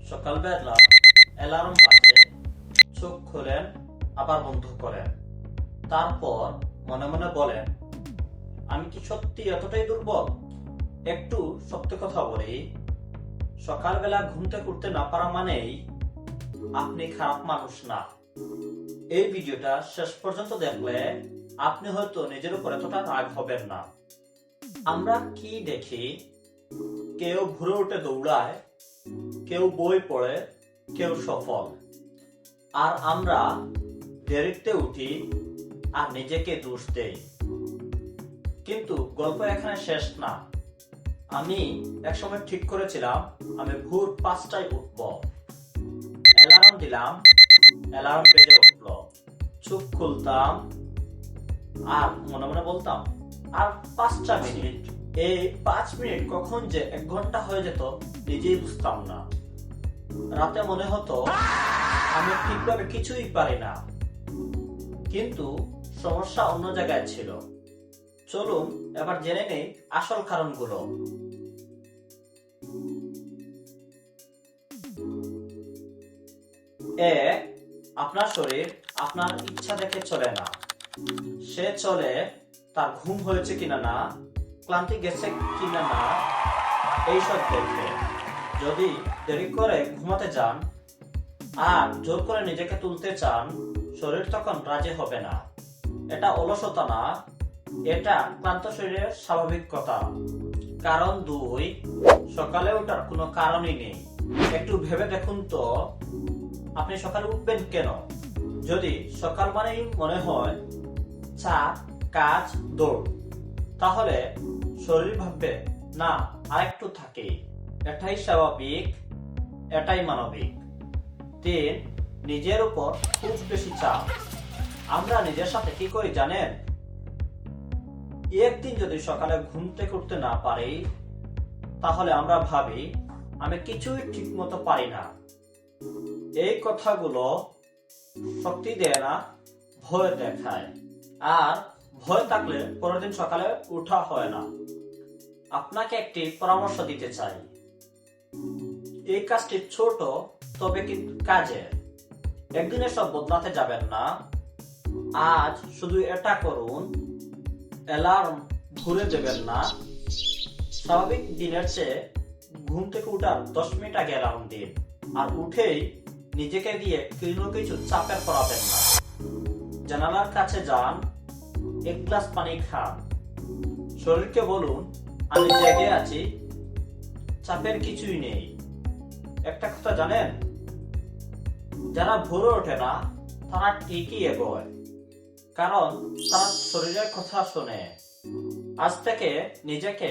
সকালবেলা অ্যালার্ম বাজে, চোখ খোলেন আবার বন্ধ করেন। তারপর মনে মনে বলেন, আমি কি সত্যি এতটাই দুর্বল? একটু সত্যি কথা বলি, সকালবেলা ঘুম থেকে উঠতে না পারা মানেই আপনি খারাপ মানুষ না। এই ভিডিওটা শেষ পর্যন্ত দেখলে আপনি হয়তো নিজের উপর এতটা রাগ হবেন না। আমরা কি দেখি, কেউ ভোরে উঠে দৌড়ায়, কেউ বই পড়ে, কেউ সফল, আর আমরা দেরিতে উঠি আর নিজেকে দোষ দেই। কিন্তু গল্প এখানে শেষ না। আমি একসময় ঠিক করেছিলাম আমি ভোর 5টায় উঠব। অ্যালার্ম দিলাম, অ্যালার্ম বেজে উঠল। চোখ খুলতাম আর মনে মনে বলতাম, আর 5টা মিনিট। এই 5 মিনিট কখন যে 1 ঘন্টা হয়ে যেত নিজেই বুঝতাম না। রাতে মনে হতো আমি ঠিকভাবে কিছুই পারি না, কিন্তু সমস্যা অন্য জায়গায় ছিল। চলুন এবার জেনে নেই আসল কারণগুলো। এক, আপনার শরীর আপনার ইচ্ছা দেখে চলে না। সে চলে তার ঘুম হয়েছে কিনা না, ক্লান্তি গেছে কিনা না, এইসব দেখে। যদি দেরি করে ঘুমাতে যান আর জোর করে নিজেকে তুলতে চান, শরীর তখন রাজি হবে না। এটা অলসতা না, এটা ক্লান্ত শরীরের স্বাভাবিকতা। কারণ 2, সকালে ওঠার কোনো কারণই নেই। একটু ভেবে দেখুন তো, আপনি সকালে উঠবেন কেন? যদি সকাল মানেই মনে হয় চা, কাজ, দৌড়, তাহলে শরীর ভাববে না আরেকটু থাকে। এটাই স্বাভাবিক, এটাই মানবিক। 3, নিজের উপর খুব বেশি চাপ। আমরা নিজের সাথে কি করি জানেন? একদিন যদি সকালে ঘুম থেকে উঠতে না পারি, তাহলে আমরা ভাবি আমি কিছুই ঠিক মতো পারি না। এই কথাগুলো শক্তি দেয় না, ভয় দেখায়। আর ভয় থাকলে পরের দিন সকালে উঠা হয় না। আপনাকে একটি পরামর্শ দিতে চাই। এই কাজটি ছোট, তবে কিন্তু কাজের। একদিনে সব বদলাতে যাবেন না। আজ শুধু এটা করুন, অ্যালার্ম ঘুরে দেবেন না। স্বাভাবিক দিনের চেয়ে ঘুম থেকে উঠার 10 মিনিট আগে অ্যালার্ম দিন। আর উঠেই নিজেকে দিয়ে কোনো কিছু চাপে পড়াবেন না। জানালার কাছে যান, 1 গ্লাস পানি খান। শরীরকে বলুন, আমি জেগে আছি, চাপের কিছুই নেই। একটা কথা জানেন, যারা ভোরে ওঠে না তারা ঠিকই এগোয়, কারণ তারা শরীরের কথা শোনে। আজ থেকে নিজেকে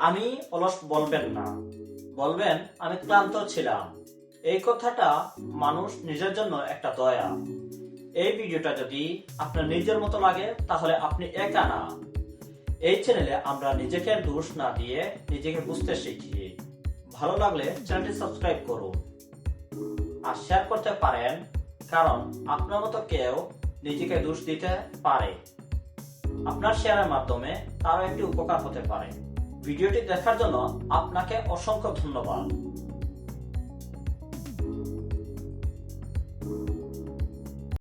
আমি অলস বলবেন না, বলবেন আমি ক্লান্ত ছিলাম। এই কথাটা মানুষ নিজের জন্য একটা দয়া। এই ভিডিওটা যদি আপনার নিজের মতো লাগে, তাহলে আপনি একা না। এই চ্যানেলে আমরা নিজেকে দোষ না দিয়ে নিজেকে বুঝতে শিখি। ভালো লাগলে চ্যানেলটি সাবস্ক্রাইব করুন আর শেয়ার করতে পারেন, কারণ আপনার মতো কেউ নিজেকে দোষ দিতে পারে। আপনার শেয়ারের মাধ্যমে তারও একটি উপকার হতে পারে। ভিডিওটি দেখার জন্য আপনাকে অসংখ্য ধন্যবাদ।